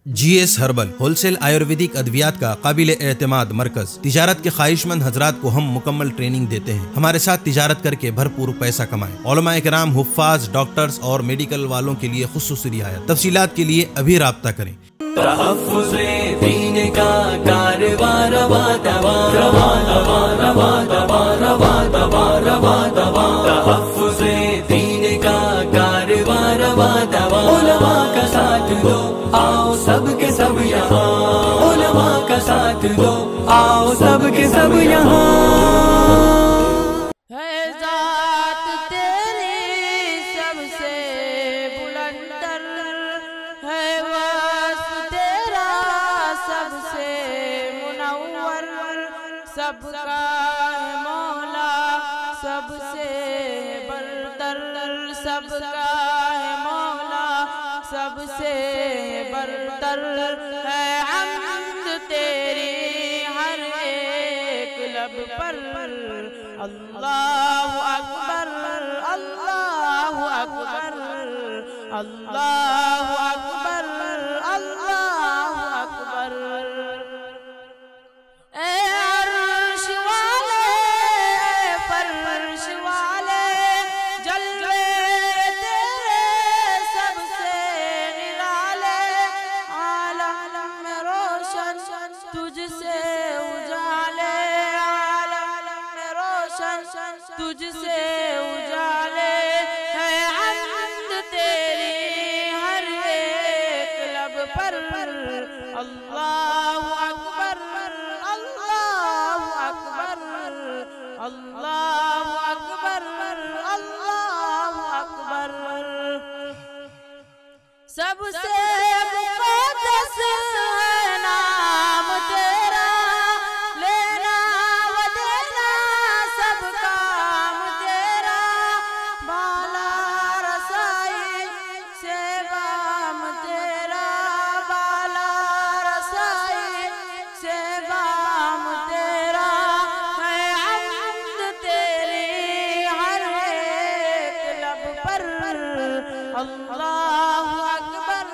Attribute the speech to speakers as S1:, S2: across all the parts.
S1: GS herbal wholesale Ayurvedic ادویات کا قابل اعتماد مرکز۔ تجارت کے خواہش مند حضرات کو ہم مکمل ٹریننگ دیتے ہیں۔ ہمارے ساتھ تجارت کر کے بھرپور پیسہ کمائیں۔ علماء کرام، حفاظ، ڈاکٹرز اور میڈیکل والوں کے لیے خصوصی رعایت۔ تفصیلات کے لیے ابھی رابطہ کریں۔
S2: تحفظ دین کا کاروبار روا دوا روا دوا روا دوا روا دوا روا دوا تحفظ دین کا کاروبار روا دوا علماء کا ساتھ دو، آؤ سب کے سب یہاں، علماء کا ساتھ دو، آؤ سب کے سب یہاں۔
S3: سب کا ہے مولا سب سے برتر، سب کا ہے مولا سب سے برتر ہے حمد تیری ہر ایک لب پر۔ اللہ اکبر اللہ اکبر اللہ اکبر اللہ اکبر۔ تجھ سے اجالے عالم میں روشن، تجھ سے اجالے ہے حمد تیری ہر ایک لب پر۔ اللہ اکبر اللہ اکبر اللہ اکبر اللہ اکبر۔ سب سے مقدس ہے نام تیرا، لینا و دینا سب کام تیرا، بالا رسائی سے بام تیرا، بالا رسائی سے بام تیرا ہے حمد تیری ہر ایک لب پر۔ اللہ اکبر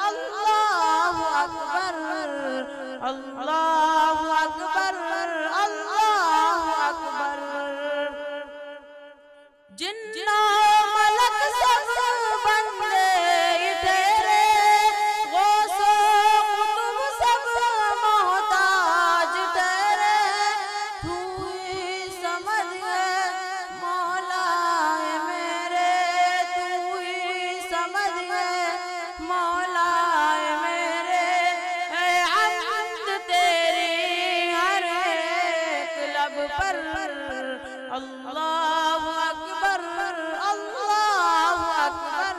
S3: اللہ اکبر اللہ اکبر اللہ اکبر۔ جن ملک سب بندے تیرے، غوث و قطب سب محتاج تیرے، تو ہی سمجھ ہے مولا میرے، تو ہی سمجھ ہے مولا میرے، اے حمد تیری ہر ایک لب پر۔ اللہ اکبر اللہ اکبر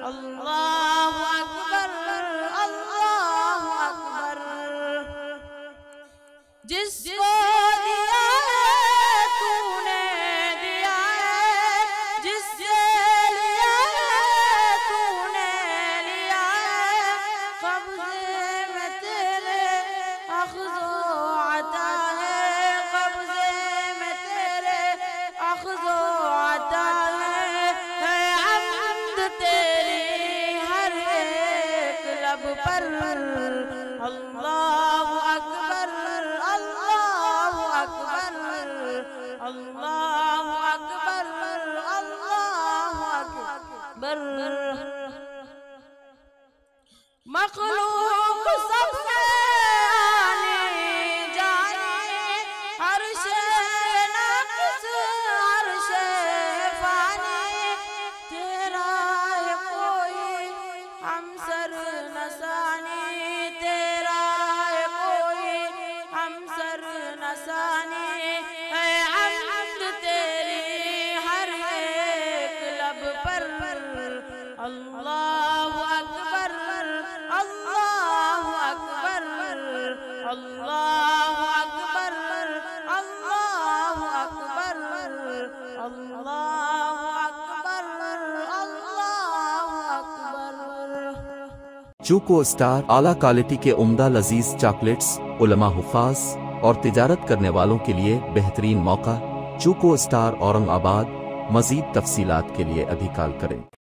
S3: اللہ اکبر اللہ اکبر۔ جس کو دیا ہے تو نے دیا ہے، جس سے لیا ہے تو نے لیا ہے، قبضے میں تیرے اخذ و عطا ہے، قبضے میں تیرے اخذ و عطا ہے، ہے حمد تیری ہر ایک لب پر۔ اللہ اکبر اللہ اکبر اللہ اکبر اللہ اکبر۔ مخلوق سب میں آنی جانی، ہر شے ناقص ہر شے فانی، تیرا ہے کوئی ہمسر نسانی، تیرا ہے کوئی ہمسر نسانی، ہے حمد تیری ہر ایک لب پر۔ اللہ اکبر اللہ اکبر اللہ اکبر اللہ اکبر اللہ اکبر اللہ اکبر۔
S4: چوکو اسٹار اعلیٰ کوالٹی کے عمدہ لذیذ چاکلیٹس علماء، حفاظ اور تجارت کرنے والوں کے لیے بہترین موقع۔ چوکو اسٹار اورنگ آباد۔ مزید تفصیلات کے لیے ابھی کال کریں۔